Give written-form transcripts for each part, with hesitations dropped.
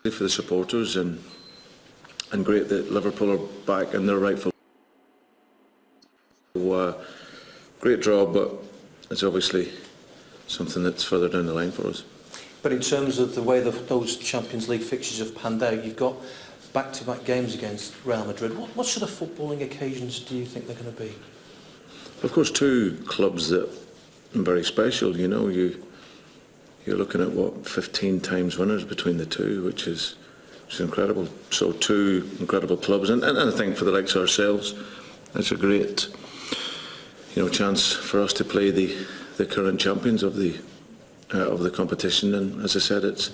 For the supporters, and great that Liverpool are back in their rightful. Great draw, but it's obviously something that's further down the line for us. But in terms of the way those Champions League fixtures have panned out, you've got back-to-back games against Real Madrid. What sort of footballing occasions do you think they're going to be? Of course, two clubs that are very special. You know, you're looking at 15 times winners between the two, which is incredible. So two incredible clubs, and I think for the likes of ourselves, it's a great chance for us to play the current champions of the competition. And as I said, it's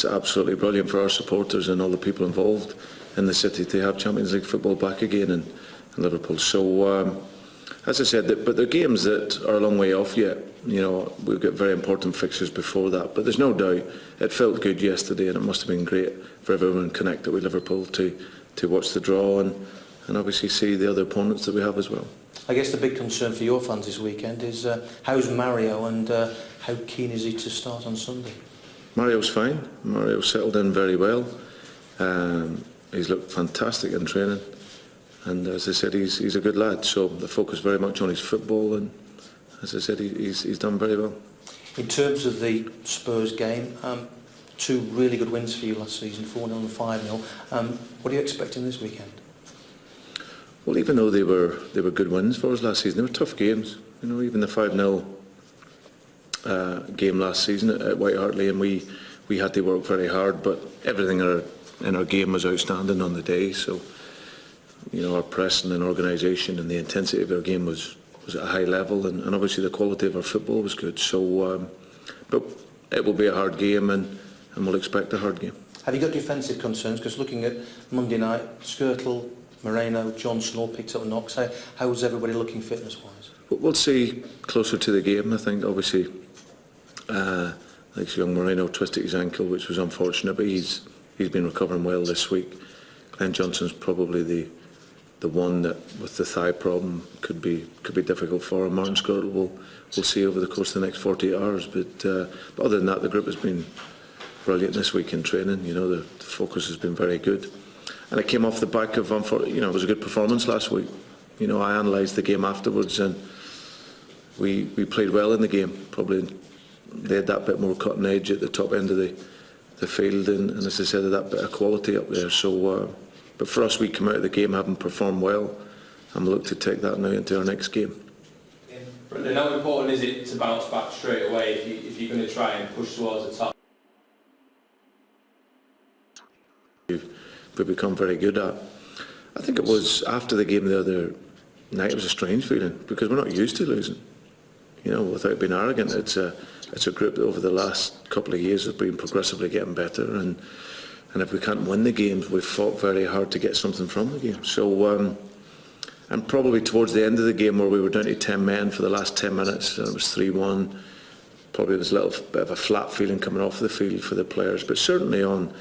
absolutely brilliant for our supporters and all the people involved in the city to have Champions League football back again in Liverpool. So as I said, but they're games that are a long way off yet. We've got very important fixtures before that, but there's no doubt it felt good yesterday, and it must have been great for everyone connected with Liverpool to watch the draw and obviously see the other opponents that we have as well. I guess the big concern for your fans this weekend is how's Mario, and how keen is he to start on Sunday? Mario's fine. Mario's settled in very well. He's looked fantastic in training, and as I said, he's a good lad. So the focus very much on his football, and as I said, he's done very well. In terms of the Spurs game, two really good wins for you last season, 4-0 and 5-0. What are you expecting this weekend? Well, even though they were good wins for us last season, they were tough games. Even the 5-0 game last season at White Hart Lane, we had to work very hard, but everything in our game was outstanding on the day. So, our pressing and organisation and the intensity of our game was at a high level, and obviously the quality of our football was good. So, but it will be a hard game, and we'll expect a hard game. Have you got defensive concerns? Because looking at Monday night, Skirtle, Moreno, Johnson all picked up knocks. How's everybody looking fitness-wise? We'll see closer to the game. I think obviously, like young Moreno twisted his ankle, which was unfortunate, but he's been recovering well this week. Glenn Johnson's probably the one that, with the thigh problem, could be difficult for him. Martin Skirtle we'll see over the course of the next 48 hours. But other than that, the group has been brilliant this week in training. The focus has been very good. And it came off the back of, it was a good performance last week. I analysed the game afterwards, and we played well in the game. Probably they had that bit more cutting edge at the top end of the field, and as I said, that bit of quality up there. So, but for us, we come out of the game having performed well, and we'll look to take that now into our next game. Brendan, how important is it to bounce back straight away if you're going to try and push towards the top? We've become very good at. I think it was after the game the other night, it was a strange feeling, because we're not used to losing. Without being arrogant, it's a group that over the last couple of years has been progressively getting better, and if we can't win the games, we've fought very hard to get something from the game. So, and probably towards the end of the game, where we were down to 10 men for the last 10 minutes, and it was 3-1, probably was a little bit of a flat feeling coming off the field for the players, but certainly on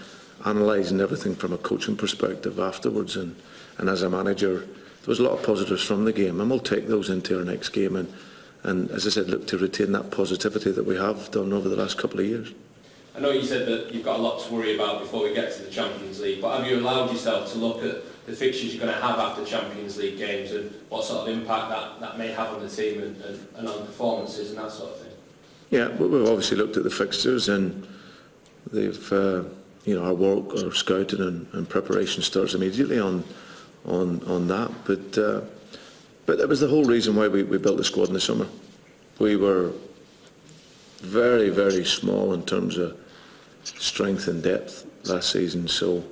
analysing everything from a coaching perspective afterwards, and as a manager, there was a lot of positives from the game, and we'll take those into our next game, and as I said, look to retain that positivity that we have done over the last couple of years. I know you said that you've got a lot to worry about before we get to the Champions League, but have you allowed yourself to look at the fixtures you're going to have after Champions League games, and what sort of impact that may have on the team and on performances and that sort of thing? Yeah, we've obviously looked at the fixtures, and they've our work, our scouting and preparation starts immediately on that. But that was the whole reason why we built the squad in the summer. We were very, very small in terms of strength and depth last season, so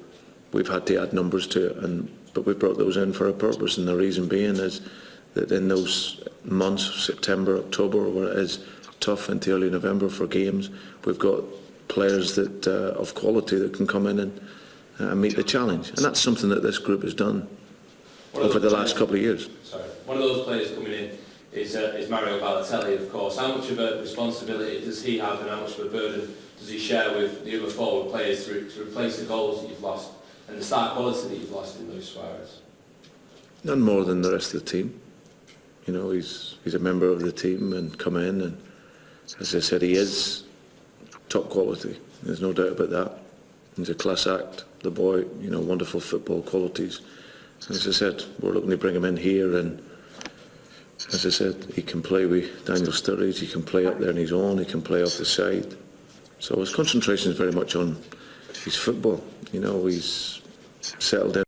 we've had to add numbers to it. But we brought those in for a purpose, and the reason being is that in those months, September, October, where it is tough into early November for games, we've got players that of quality that can come in and meet the challenge, and that's something that this group has done over the last couple of years. Sorry, one of those players coming in is Mario Balotelli, of course. How much of a responsibility does he have, and how much of a burden does he share with the other forward players to replace the goals that you've lost and the start quality that you've lost in Luis Suarez? None more than the rest of the team. He's a member of the team and come in, and as I said, he is top quality. There's no doubt about that. He's a class act. The boy, wonderful football qualities. As I said, we're looking to bring him in here, and as I said, he can play with Daniel Sturridge, he can play up there on his own, he can play off the side. So his concentration is very much on his football. He's settled in.